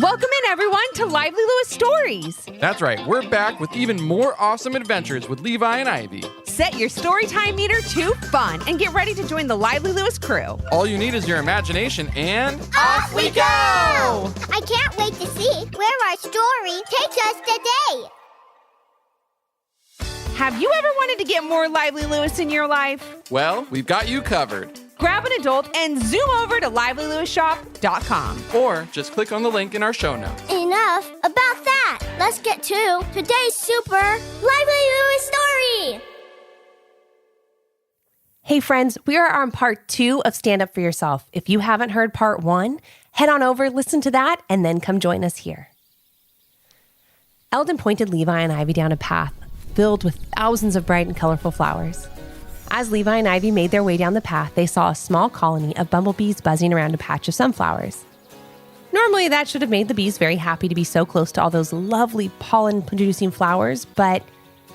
Welcome in, everyone, to Lively Lewis Stories. That's right, we're back with even more awesome adventures with Levi and Ivy. Set your storytime meter to fun and get ready to join the Lively Lewis crew. All you need is your imagination and... Off we go! I can't wait to see where our story takes us today. Have you ever wanted to get more Lively Lewis in your life? Well, we've got you covered. Grab an adult and zoom over to livelylewisshop.com. Or just click on the link in our show notes. Enough about that. Let's get to today's super Lively Lewis story. Hey friends, we are on part 2 of Stand Up For Yourself. If you haven't heard part 1, head on over, listen to that, and then come join us here. Eldon pointed Levi and Ivy down a path filled with thousands of bright and colorful flowers. As Levi and Ivy made their way down the path, they saw a small colony of bumblebees buzzing around a patch of sunflowers. Normally, that should have made the bees very happy to be so close to all those lovely pollen-producing flowers, but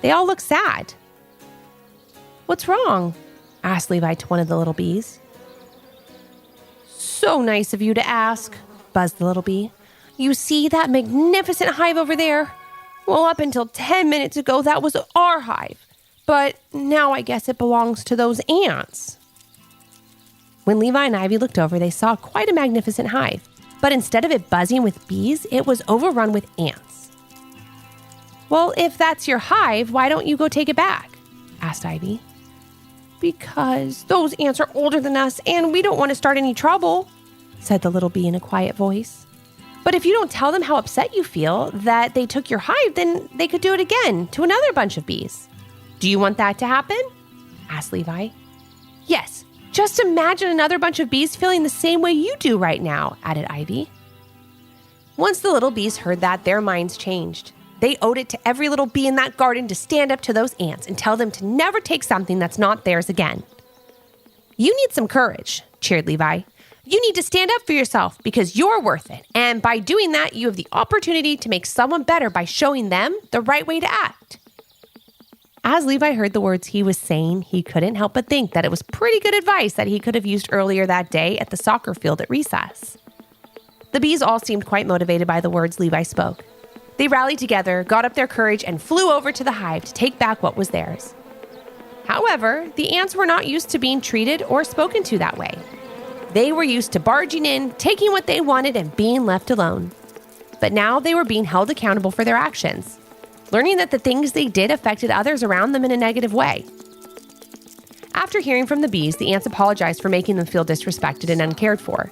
they all look sad. "What's wrong?" asked Levi to one of the little bees. "So nice of you to ask," buzzed the little bee. "You see that magnificent hive over there? Well, up until 10 minutes ago, that was our hive. But now I guess it belongs to those ants." When Levi and Ivy looked over, they saw quite a magnificent hive. But instead of it buzzing with bees, it was overrun with ants. "Well, if that's your hive, why don't you go take it back?" asked Ivy. "Because those ants are older than us and we don't want to start any trouble," said the little bee in a quiet voice. "But if you don't tell them how upset you feel that they took your hive, then they could do it again to another bunch of bees. Do you want that to happen?" asked Levi. "Yes, just imagine another bunch of bees feeling the same way you do right now," added Ivy. Once the little bees heard that, their minds changed. They owed it to every little bee in that garden to stand up to those ants and tell them to never take something that's not theirs again. "You need some courage," cheered Levi. "You need to stand up for yourself because you're worth it. And by doing that, you have the opportunity to make someone better by showing them the right way to act." As Levi heard the words he was saying, he couldn't help but think that it was pretty good advice that he could have used earlier that day at the soccer field at recess. The bees all seemed quite motivated by the words Levi spoke. They rallied together, got up their courage, and flew over to the hive to take back what was theirs. However, the ants were not used to being treated or spoken to that way. They were used to barging in, taking what they wanted, and being left alone. But now they were being held accountable for their actions, learning that the things they did affected others around them in a negative way. After hearing from the bees, the ants apologized for making them feel disrespected and uncared for.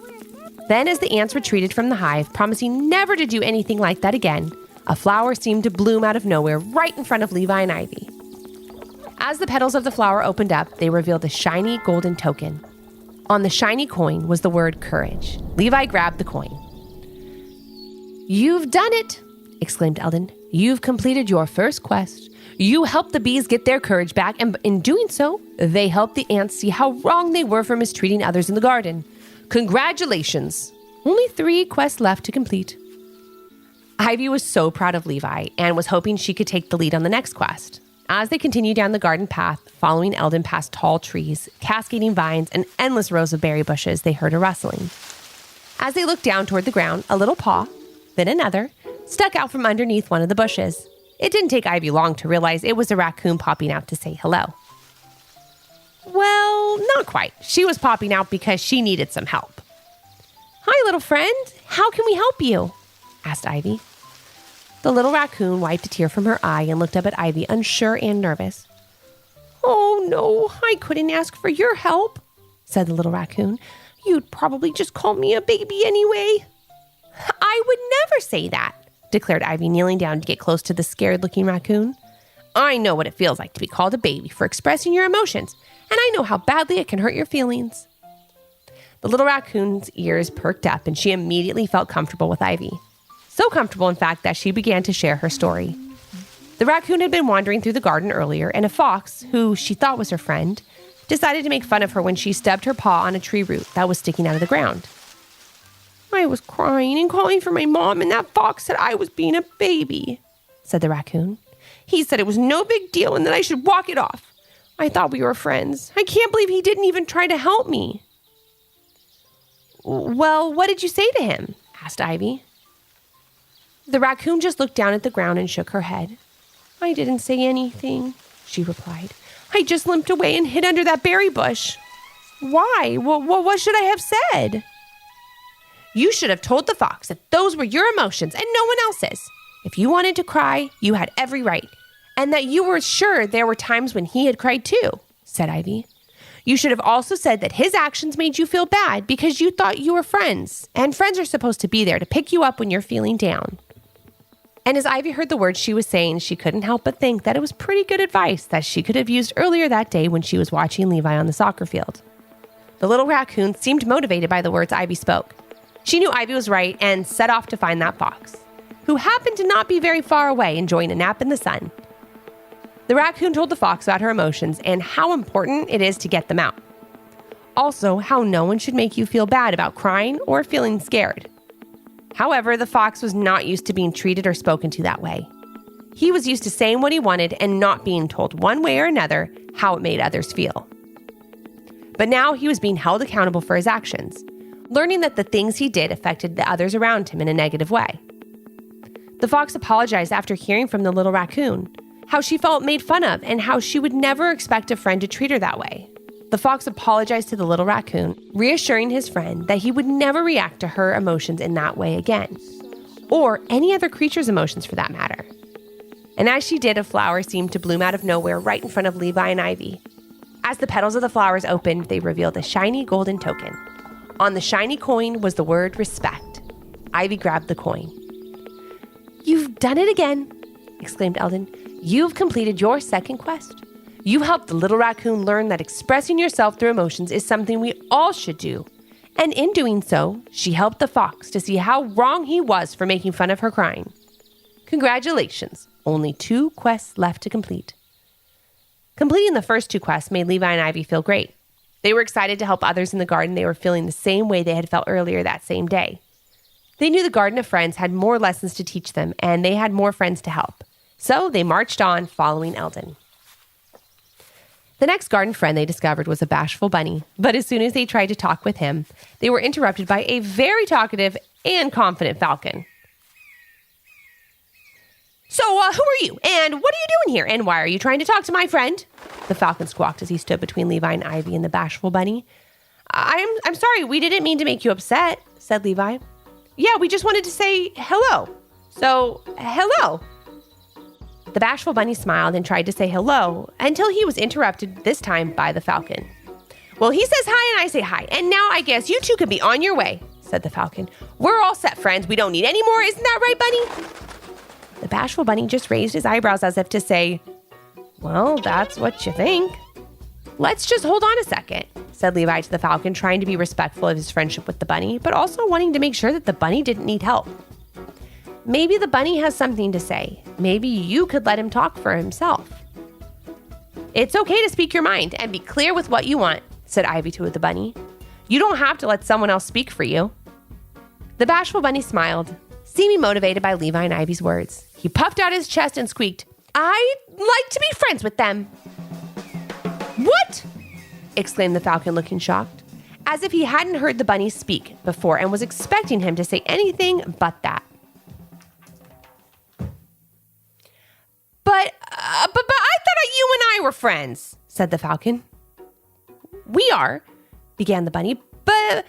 Then, as the ants retreated from the hive, promising never to do anything like that again, a flower seemed to bloom out of nowhere right in front of Levi and Ivy. As the petals of the flower opened up, they revealed a shiny golden token. On the shiny coin was the word courage. Levi grabbed the coin. "You've done it!" exclaimed Eldon. "You've completed your first quest. You helped the bees get their courage back, and in doing so, they helped the ants see how wrong they were for mistreating others in the garden. Congratulations! Only 3 quests left to complete." Ivy was so proud of Levi and was hoping she could take the lead on the next quest. As they continued down the garden path, following Eldon past tall trees, cascading vines, and endless rows of berry bushes, they heard a rustling. As they looked down toward the ground, a little paw, then another, stuck out from underneath one of the bushes. It didn't take Ivy long to realize it was a raccoon popping out to say hello. Well, not quite. She was popping out because she needed some help. "Hi, little friend. How can we help you?" asked Ivy. The little raccoon wiped a tear from her eye and looked up at Ivy, unsure and nervous. "Oh, no, I couldn't ask for your help," said the little raccoon. "You'd probably just call me a baby anyway." "I would never say that," declared Ivy, kneeling down to get close to the scared-looking raccoon. "I know what it feels like to be called a baby for expressing your emotions, and I know how badly it can hurt your feelings." The little raccoon's ears perked up, and she immediately felt comfortable with Ivy. So comfortable, in fact, that she began to share her story. The raccoon had been wandering through the garden earlier, and a fox, who she thought was her friend, decided to make fun of her when she stubbed her paw on a tree root that was sticking out of the ground. "I was crying and calling for my mom, and that fox said I was being a baby," said the raccoon. "He said it was no big deal and that I should walk it off. I thought we were friends. I can't believe he didn't even try to help me." "Well, what did you say to him?" asked Ivy. The raccoon just looked down at the ground and shook her head. I didn't say anything, she replied. I just limped away and hid under that berry bush. Why? What should I have said? You should have told the fox that those were your emotions and no one else's. If you wanted to cry, you had every right, and that you were sure there were times when he had cried too, said Ivy. You should have also said that his actions made you feel bad because you thought you were friends, and friends are supposed to be there to pick you up when you're feeling down. And as Ivy heard the words she was saying, she couldn't help but think that it was pretty good advice that she could have used earlier that day when she was watching Levi on the soccer field. The little raccoon seemed motivated by the words Ivy spoke. She knew Ivy was right and set off to find that fox, who happened to not be very far away enjoying a nap in the sun. The raccoon told the fox about her emotions and how important it is to get them out. Also, how no one should make you feel bad about crying or feeling scared. However, the fox was not used to being treated or spoken to that way. He was used to saying what he wanted and not being told one way or another how it made others feel. But now he was being held accountable for his actions, learning that the things he did affected the others around him in a negative way. The fox apologized after hearing from the little raccoon, how she felt made fun of and how she would never expect a friend to treat her that way. The fox apologized to the little raccoon, reassuring his friend that he would never react to her emotions in that way again, or any other creature's emotions for that matter. And as she did, a flower seemed to bloom out of nowhere right in front of Levi and Ivy. As the petals of the flowers opened, they revealed a shiny golden token. On the shiny coin was the word respect. Ivy grabbed the coin. You've done it again, exclaimed Eldon. You've completed your second quest. You helped the little raccoon learn that expressing yourself through emotions is something we all should do. And in doing so, she helped the fox to see how wrong he was for making fun of her crying. Congratulations. Only 2 quests left to complete. Completing the first 2 quests made Levi and Ivy feel great. They were excited to help others in the garden. They were feeling the same way they had felt earlier that same day. They knew the Garden of Friends had more lessons to teach them, and they had more friends to help. So they marched on, following Eldon. The next garden friend they discovered was a bashful bunny, but as soon as they tried to talk with him, they were interrupted by a very talkative and confident falcon. So, who are you? And what are you doing here? And why are you trying to talk to my friend? The falcon squawked as he stood between Levi and Ivy and the bashful bunny. I'm sorry, we didn't mean to make you upset, said Levi. Yeah, we just wanted to say hello. So, hello. The bashful bunny smiled and tried to say hello until he was interrupted, this time by the falcon. Well, he says hi and I say hi, and now I guess you two can be on your way, said the falcon. We're all set, friends. We don't need any more. Isn't that right, bunny? The bashful bunny just raised his eyebrows as if to say, well, that's what you think. Let's just hold on a second, said Levi to the falcon, trying to be respectful of his friendship with the bunny, but also wanting to make sure that the bunny didn't need help. Maybe the bunny has something to say. Maybe you could let him talk for himself. It's okay to speak your mind and be clear with what you want, said Ivy to the bunny. You don't have to let someone else speak for you. The bashful bunny smiled, seeming motivated by Levi and Ivy's words. He puffed out his chest and squeaked, I'd like to be friends with them. What? Exclaimed the falcon, looking shocked, as if he hadn't heard the bunny speak before and was expecting him to say anything but that. But I thought you and I were friends, said the falcon. We are, began the bunny, but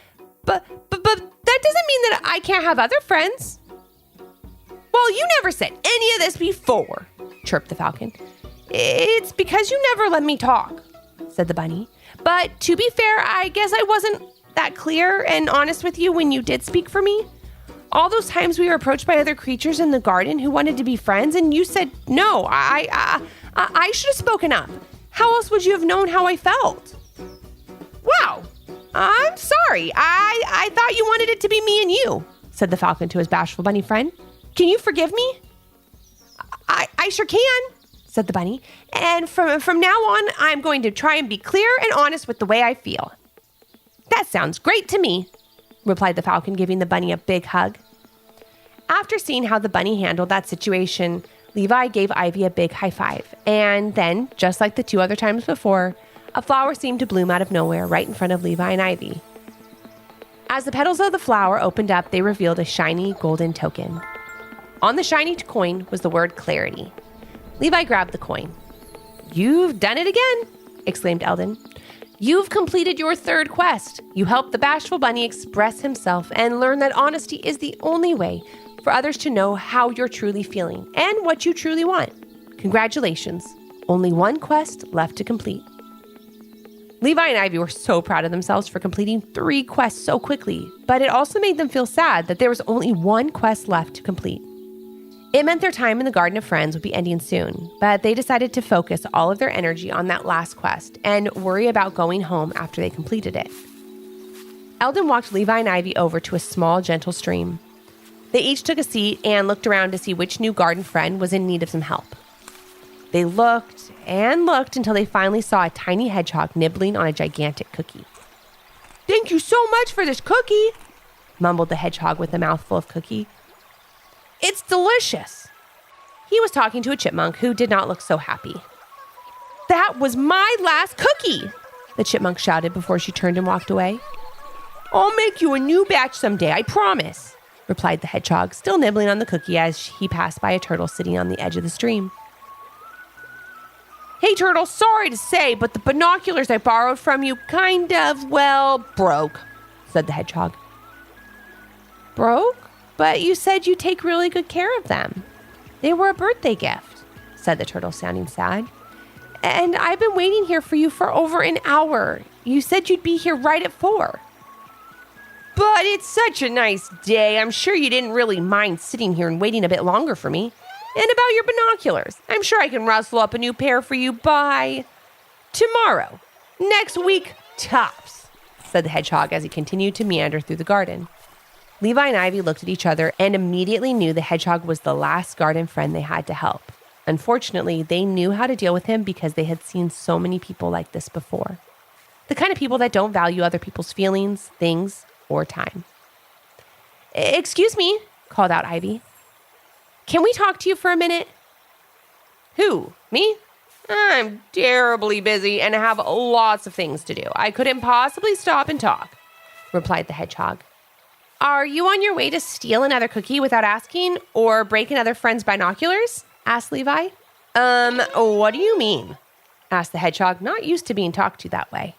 that doesn't mean that I can't have other friends. Well, you never said any of this before, chirped the falcon. It's because you never let me talk, said the bunny. But to be fair, I guess I wasn't that clear and honest with you when you did speak for me. All those times we were approached by other creatures in the garden who wanted to be friends, and you said no. I should have spoken up. How else would you have known how I felt? Wow, I'm sorry. I thought you wanted it to be me and you, said the falcon to his bashful bunny friend. Can you forgive me? I sure can, said the bunny. And from now on, I'm going to try and be clear and honest with the way I feel. That sounds great to me, replied the falcon, giving the bunny a big hug. After seeing how the bunny handled that situation, Levi gave Ivy a big high five. And then, just like the 2 other times before, a flower seemed to bloom out of nowhere right in front of Levi and Ivy. As the petals of the flower opened up, they revealed a shiny golden token. On the shiny coin was the word clarity. Levi grabbed the coin. "You've done it again," exclaimed Eldon. "You've completed your third quest. You helped the bashful bunny express himself and learn that honesty is the only way for others to know how you're truly feeling and what you truly want. Congratulations. Only one quest left to complete." Levi and Ivy were so proud of themselves for completing 3 quests so quickly, but it also made them feel sad that there was only one quest left to complete. It meant their time in the Garden of Friends would be ending soon, but they decided to focus all of their energy on that last quest and worry about going home after they completed it. Eldon walked Levi and Ivy over to a small, gentle stream. They each took a seat and looked around to see which new garden friend was in need of some help. They looked and looked until they finally saw a tiny hedgehog nibbling on a gigantic cookie. "Thank you so much for this cookie," mumbled the hedgehog with a mouthful of cookie. "It's delicious." He was talking to a chipmunk who did not look so happy. "That was my last cookie," the chipmunk shouted before she turned and walked away. "I'll make you a new batch someday, I promise," replied the hedgehog, still nibbling on the cookie as he passed by a turtle sitting on the edge of the stream. "Hey, Turtle, sorry to say, but the binoculars I borrowed from you broke," said the hedgehog. "Broke? But you said you take really good care of them. They were a birthday gift," said the turtle, sounding sad. "And I've been waiting here for you for over an hour. You said you'd be here right at 4. "But it's such a nice day. I'm sure you didn't really mind sitting here and waiting a bit longer for me. And about your binoculars, I'm sure I can rustle up a new pair for you by tomorrow. Next week, tops," said the hedgehog as he continued to meander through the garden. Levi and Ivy looked at each other and immediately knew the hedgehog was the last garden friend they had to help. Unfortunately, they knew how to deal with him because they had seen so many people like this before. The kind of people that don't value other people's feelings, things, or time. "Excuse me," called out Ivy. "Can we talk to you for a minute?" "Who? Me? I'm terribly busy and have lots of things to do. I couldn't possibly stop and talk," replied the hedgehog. "Are you on your way to steal another cookie without asking or break another friend's binoculars?" asked Levi. What do you mean?" asked the hedgehog, not used to being talked to that way.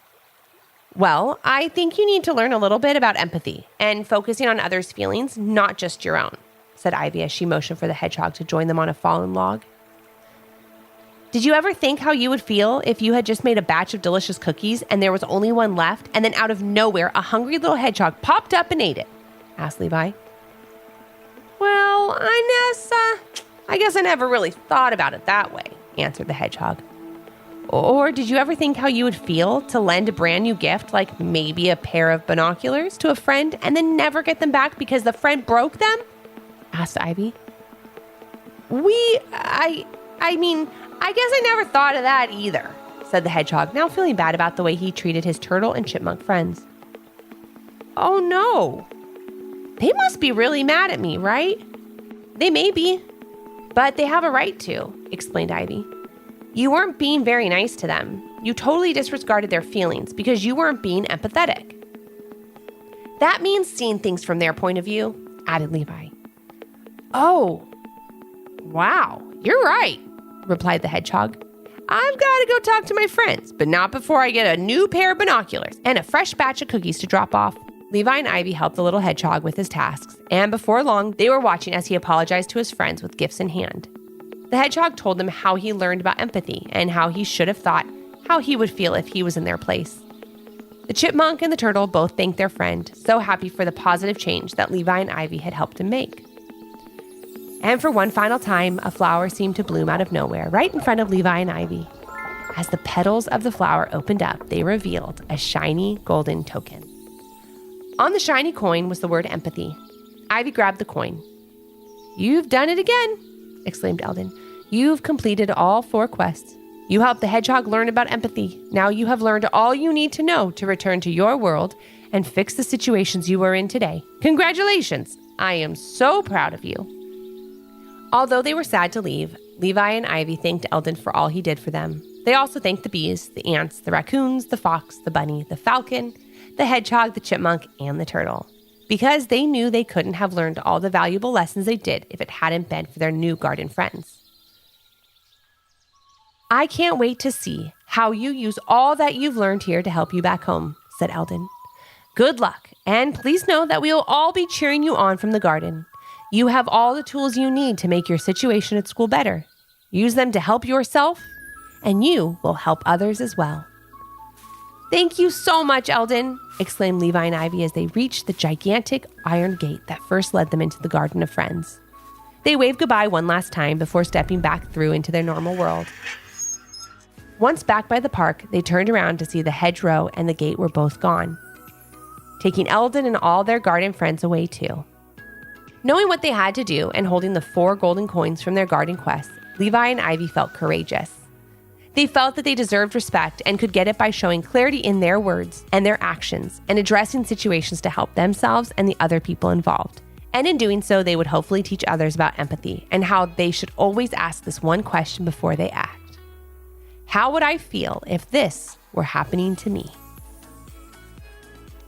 "Well, I think you need to learn a little bit about empathy and focusing on others' feelings, not just your own," said Ivy as she motioned for the hedgehog to join them on a fallen log. "Did you ever think how you would feel if you had just made a batch of delicious cookies and there was only one left, and then out of nowhere a hungry little hedgehog popped up and ate it?" asked Levi. "Well, I guess I never really thought about it that way," answered the hedgehog. "Or did you ever think how you would feel to lend a brand new gift, like maybe a pair of binoculars, to a friend and then never get them back because the friend broke them?" asked Ivy. I guess I never thought of that either," said the hedgehog, now feeling bad about the way he treated his turtle and chipmunk friends. "Oh no. They must be really mad at me, right?" "They may be, but they have a right to," explained Ivy. "You weren't being very nice to them. You totally disregarded their feelings because you weren't being empathetic." "That means seeing things from their point of view," added Levi. "Oh, wow, you're right," replied the hedgehog. "I've got to go talk to my friends, but not before I get a new pair of binoculars and a fresh batch of cookies to drop off." Levi and Ivy helped the little hedgehog with his tasks, and before long, they were watching as he apologized to his friends with gifts in hand. The hedgehog told them how he learned about empathy and how he should have thought how he would feel if he was in their place. The chipmunk and the turtle both thanked their friend, so happy for the positive change that Levi and Ivy had helped him make. And for one final time, a flower seemed to bloom out of nowhere, right in front of Levi and Ivy. As the petals of the flower opened up, they revealed a shiny golden token. On the shiny coin was the word empathy. Ivy grabbed the coin. "You've done it again," exclaimed Eldon. "You've completed all 4 quests. You helped the hedgehog learn about empathy. Now you have learned all you need to know to return to your world and fix the situations you are in today. Congratulations! I am so proud of you." Although they were sad to leave, Levi and Ivy thanked Eldon for all he did for them. They also thanked the bees, the ants, the raccoons, the fox, the bunny, the falcon, the hedgehog, the chipmunk, and the turtle. because they knew they couldn't have learned all the valuable lessons they did if it hadn't been for their new garden friends. "I can't wait to see how you use all that you've learned here to help you back home," said Eldon. "Good luck, and please know that we will all be cheering you on from the garden. You have all the tools you need to make your situation at school better. Use them to help yourself, and you will help others as well." "Thank you so much, Eldon," exclaimed Levi and Ivy as they reached the gigantic iron gate that first led them into the Garden of Friends. They waved goodbye one last time before stepping back through into their normal world. Once back by the park, they turned around to see the hedgerow and the gate were both gone, taking Eldon and all their garden friends away too. Knowing what they had to do and holding the 4 golden coins from their garden quest, Levi and Ivy felt courageous. They felt that they deserved respect and could get it by showing clarity in their words and their actions and addressing situations to help themselves and the other people involved. And in doing so, they would hopefully teach others about empathy and how they should always ask this one question before they act. How would I feel if this were happening to me?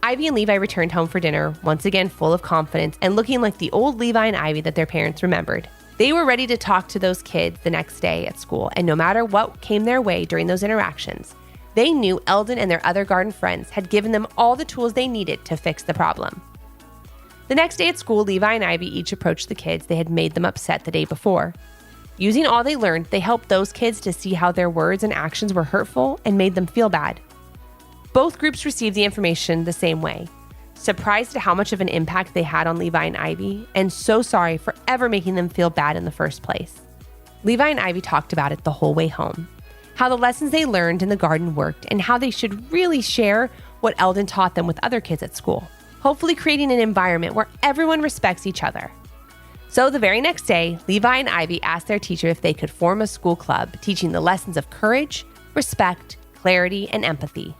Ivy and Levi returned home for dinner, once again full of confidence and looking like the old Levi and Ivy that their parents remembered. They were ready to talk to those kids the next day at school, and no matter what came their way during those interactions, they knew Eldon and their other garden friends had given them all the tools they needed to fix the problem. The next day at school, Levi and Ivy each approached the kids they had made them upset the day before. Using all they learned, they helped those kids to see how their words and actions were hurtful and made them feel bad. Both groups received the information the same way, surprised at how much of an impact they had on Levi and Ivy, and so sorry for ever making them feel bad in the first place. Levi and Ivy talked about it the whole way home, how the lessons they learned in the garden worked, and how they should really share what Eldon taught them with other kids at school, hopefully creating an environment where everyone respects each other. So the very next day, Levi and Ivy asked their teacher if they could form a school club teaching the lessons of courage, respect, clarity, and empathy.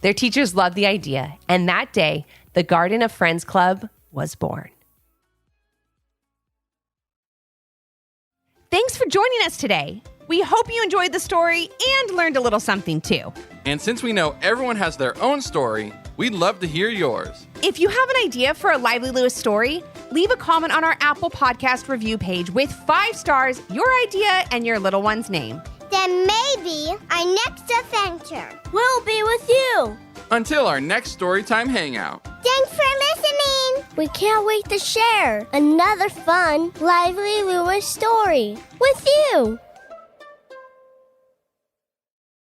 Their teachers loved the idea, and that day, the Garden of Friends Club was born. Thanks for joining us today. We hope you enjoyed the story and learned a little something too. And since we know everyone has their own story, we'd love to hear yours. If you have an idea for a Lively Lewis story, leave a comment on our Apple Podcast review page with 5 stars, your idea, and your little one's name. Then maybe our next adventure will be with you. Until our next Storytime Hangout. Thanks for listening. We can't wait to share another fun Lively Lewis story with you.